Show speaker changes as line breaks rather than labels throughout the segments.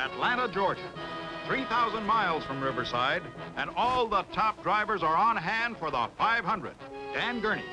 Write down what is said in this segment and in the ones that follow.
Atlanta, Georgia, 3,000 miles from Riverside, and all the top drivers are on hand for the 500. Dan Gurney,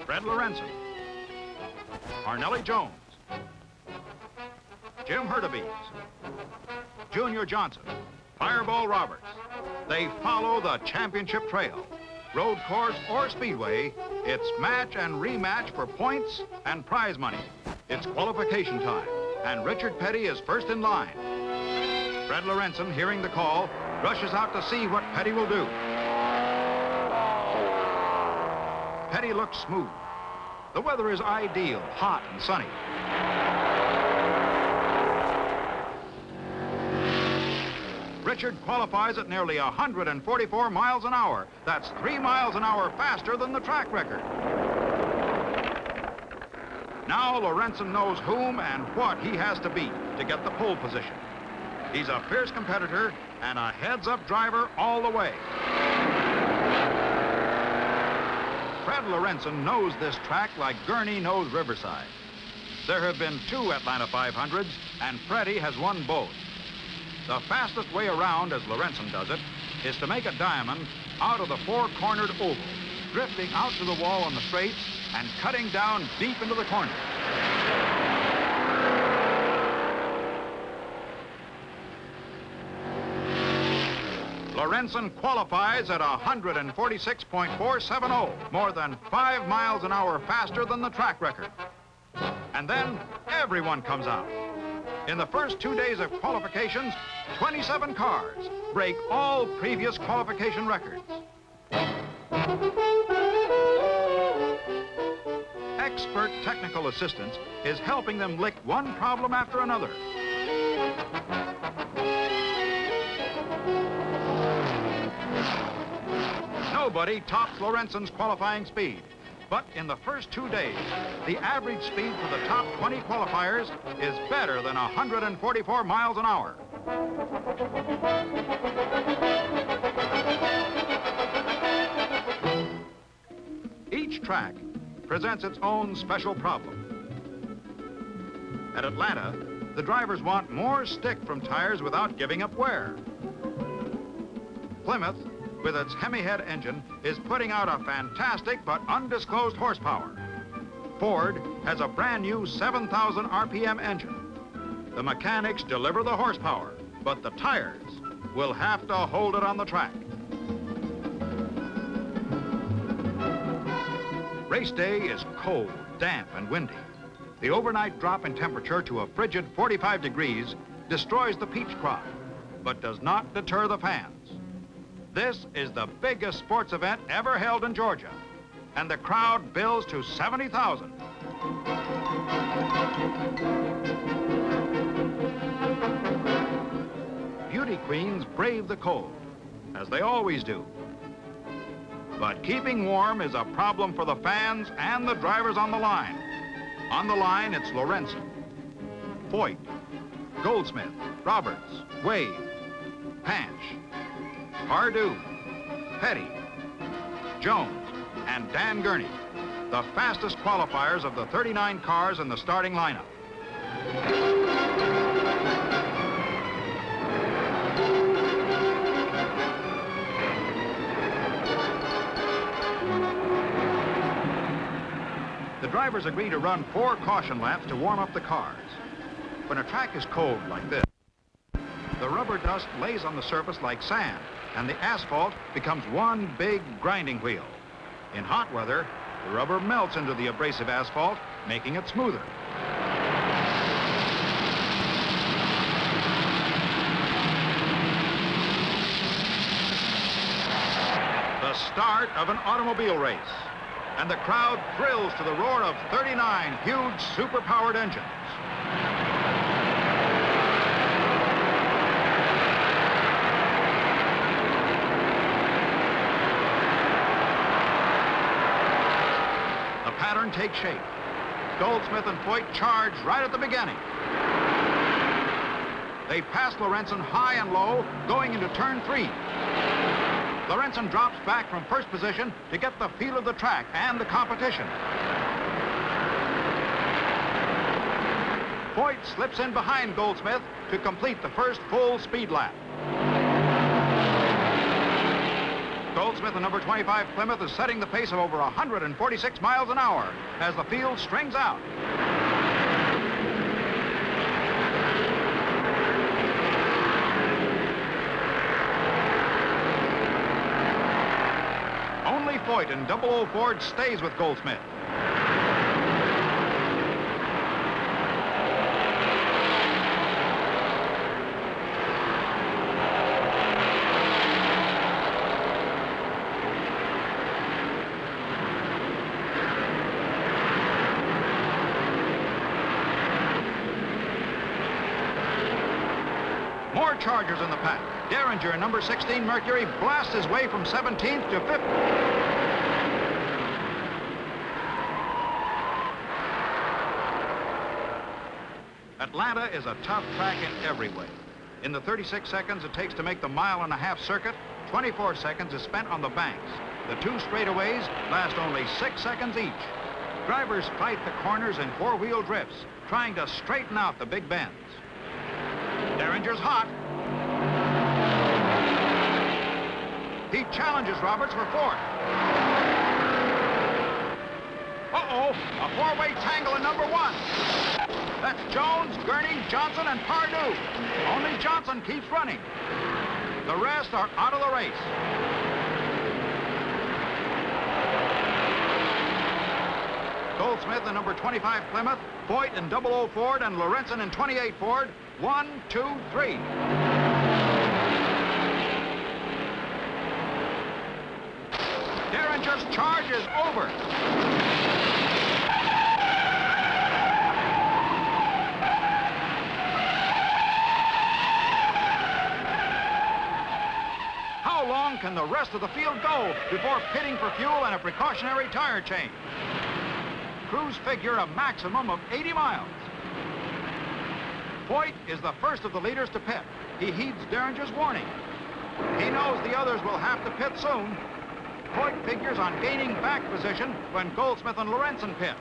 Fred Lorenzen, Arnelli Jones, Jim Hurtubise, Junior Johnson, Fireball Roberts. They follow the championship trail. Road course or speedway, it's match and rematch for points and prize money. It's qualification time, and Richard Petty is first in line. Fred Lorenzen, hearing the call, rushes out to see what Petty will do. Petty looks smooth. The weather is ideal, hot and sunny. Richard qualifies at nearly 144 miles an hour. That's 3 miles an hour faster than the track record. Now Lorenzen knows whom and what he has to beat to get the pole position. He's a fierce competitor and a heads-up driver all the way. Fred Lorenzen knows this track like Gurney knows Riverside. There have been 2 Atlanta 500s, and Freddie has won both. The fastest way around, as Lorenzen does it, is to make a diamond out of the 4-cornered oval, drifting out to the wall on the straights and cutting down deep into the corner. Lorenzen qualifies at 146.470, more than 5 miles an hour faster than the track record. And then everyone comes out. In the first 2 days of qualifications, 27 cars break all previous qualification records. Expert technical assistance is helping them lick one problem after another. Nobody tops Lorenzen's qualifying speed. But in the first 2 days, the average speed for the top 20 qualifiers is better than 144 miles an hour. Each track presents its own special problem. At Atlanta, the drivers want more stick from tires without giving up wear. Plymouth, with its Hemi-head engine, is putting out a fantastic but undisclosed horsepower. Ford has a brand new 7,000 RPM engine. The mechanics deliver the horsepower, but the tires will have to hold it on the track. Race day is cold, damp, and windy. The overnight drop in temperature to a frigid 45 degrees destroys the peach crop, but does not deter the fans. This is the biggest sports event ever held in Georgia, and the crowd bills to 70,000. Beauty queens brave the cold, as they always do. But keeping warm is a problem for the fans and the drivers on the line. On the line, it's Lorenzen, Foyt, Goldsmith, Roberts, Wade, Panch, Pardue, Petty, Jones, and Dan Gurney, the fastest qualifiers of the 39 cars in the starting lineup. The drivers agree to run 4 caution laps to warm up the cars. When a track is cold like this, the rubber dust lays on the surface like sand, and the asphalt becomes one big grinding wheel. In hot weather, the rubber melts into the abrasive asphalt, making it smoother. The start of an automobile race, and the crowd thrills to the roar of 39 huge super-powered engines. Pattern takes shape. Goldsmith and Foyt charge right at the beginning. They pass Lorenzen high and low, going into turn 3. Lorenzen drops back from first position to get the feel of the track and the competition. Foyt slips in behind Goldsmith to complete the first full speed lap. Goldsmith, the number 25 Plymouth, is setting the pace of over 146 miles an hour as the field strings out. Only Foyt in 00 Ford stays with Goldsmith. More Chargers in the pack. Derringer in number 16 Mercury blasts his way from 17th to 5th. Atlanta is a tough track in every way. In the 36 seconds it takes to make the mile-and-a-half circuit, 24 seconds is spent on the banks. The two straightaways last only 6 seconds each. Drivers fight the corners in four-wheel drifts, trying to straighten out the big bends. Derringer's hot. He challenges Roberts for fourth. Uh-oh, a four-way tangle in number 1. That's Jones, Gurney, Johnson, and Pardue. Only Johnson keeps running. The rest are out of the race. Goldsmith in number 25 Plymouth, Foyt in 00 Ford, and Lorenzen in 28 Ford. 1, 2, 3. Derringer's charge is over. How long can the rest of the field go before pitting for fuel and a precautionary tire change? Crews figure a maximum of 80 miles. Foyt is the first of the leaders to pit. He heeds Derringer's warning. He knows the others will have to pit soon. Foyt figures on gaining back position when Goldsmith and Lorenzen pit.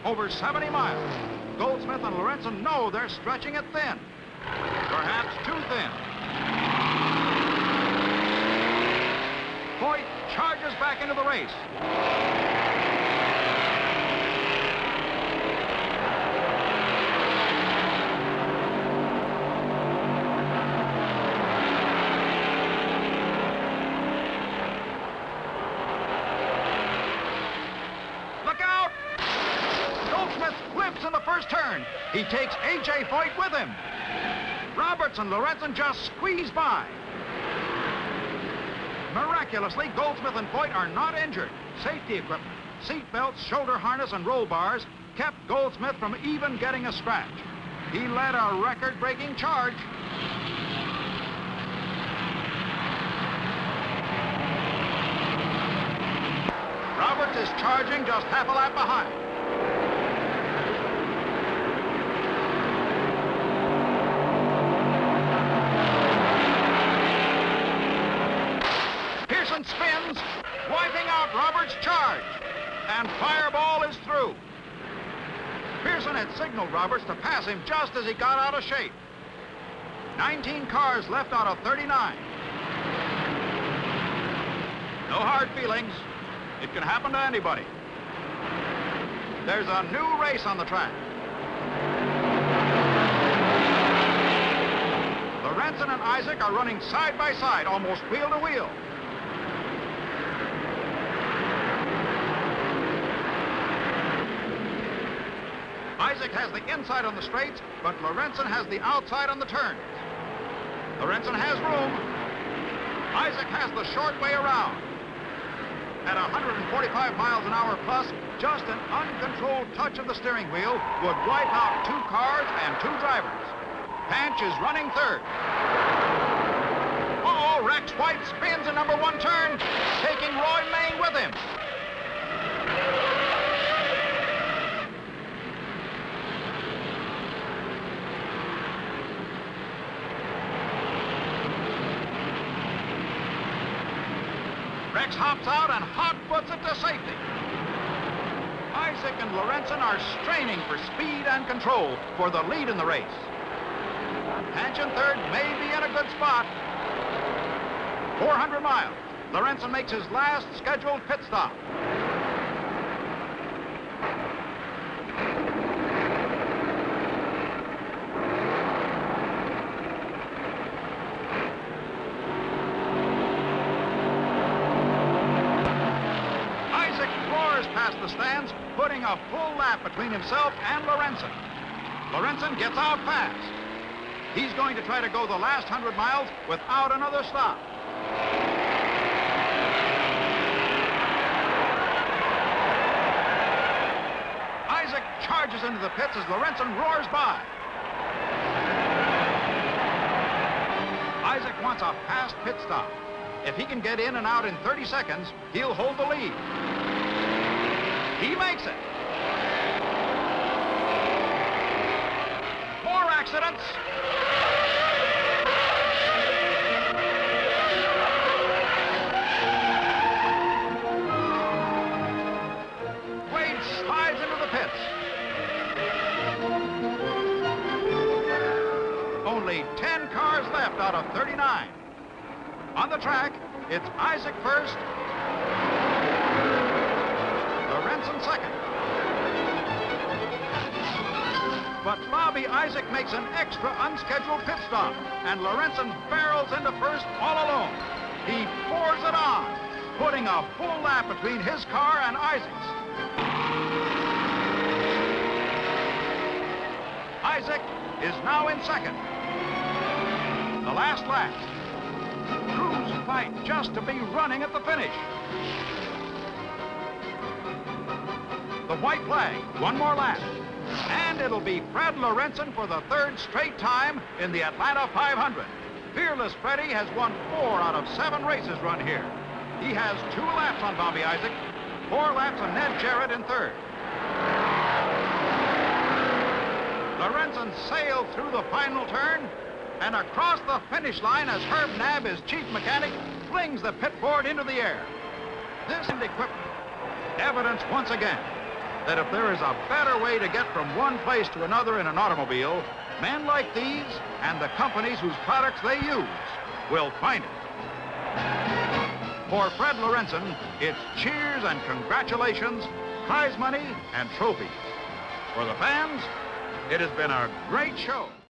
Over 70 miles. Goldsmith and Lorenzen know they're stretching it thin. Perhaps too thin. Foyt charges back into the race. In the first turn. He takes A.J. Foyt with him. Roberts and Lorenzen just squeeze by. Miraculously, Goldsmith and Foyt are not injured. Safety equipment, seat belts, shoulder harness, and roll bars kept Goldsmith from even getting a scratch. He led a record-breaking charge. Roberts is charging just half a lap behind. Spins, wiping out Roberts' charge, and Fireball is through. Pearson had signaled Roberts to pass him just as he got out of shape. 19 cars left out of 39. No hard feelings. It can happen to anybody. There's a new race on the track. Lorenzen and Isaac are running side by side, almost wheel to wheel. Isaac has the inside on the straights, but Lorenzen has the outside on the turns. Lorenzen has room. Isaac has the short way around. At 145 miles an hour plus, just an uncontrolled touch of the steering wheel would wipe out 2 cars and 2 drivers. Panch is running third. Uh-oh, Rex White spins a number 1 turn, taking Roy Main with him. Rex hops out and hot puts it to safety. Isaac and Lorenzen are straining for speed and control for the lead in the race. Hanchen third may be in a good spot. 400 miles. Lorenzen makes his last scheduled pit stop. Past the stands, putting a full lap between himself and Lorenzen. Lorenzen gets out fast. He's going to try to go the last 100 miles without another stop. Isaac charges into the pits as Lorenzen roars by. Isaac wants a fast pit stop. If he can get in and out in 30 seconds, he'll hold the lead. He makes it. More accidents. Wade slides into the pits. Only 10 cars left out of 39. On the track, it's Isaac first, Lorenzen second. But Bobby Isaac makes an extra unscheduled pit stop, and Lorenzen barrels into first all alone. He pours it on, putting a full lap between his car and Isaac's. Isaac is now in second. The last lap. Crews fight just to be running at the finish. The white flag, one more lap. And it'll be Fred Lorenzen for the third straight time in the Atlanta 500. Fearless Freddie has won 4 out of 7 races run here. He has 2 laps on Bobby Isaac, 4 laps on Ned Jarrett in third. Lorenzen sailed through the final turn and across the finish line as Herb Nabb, his chief mechanic, flings the pit board into the air. This equipment, evidence once again that if there is a better way to get from one place to another in an automobile, men like these and the companies whose products they use will find it. For Fred Lorenzen, it's cheers and congratulations, prize money and trophies. For the fans, it has been a great show.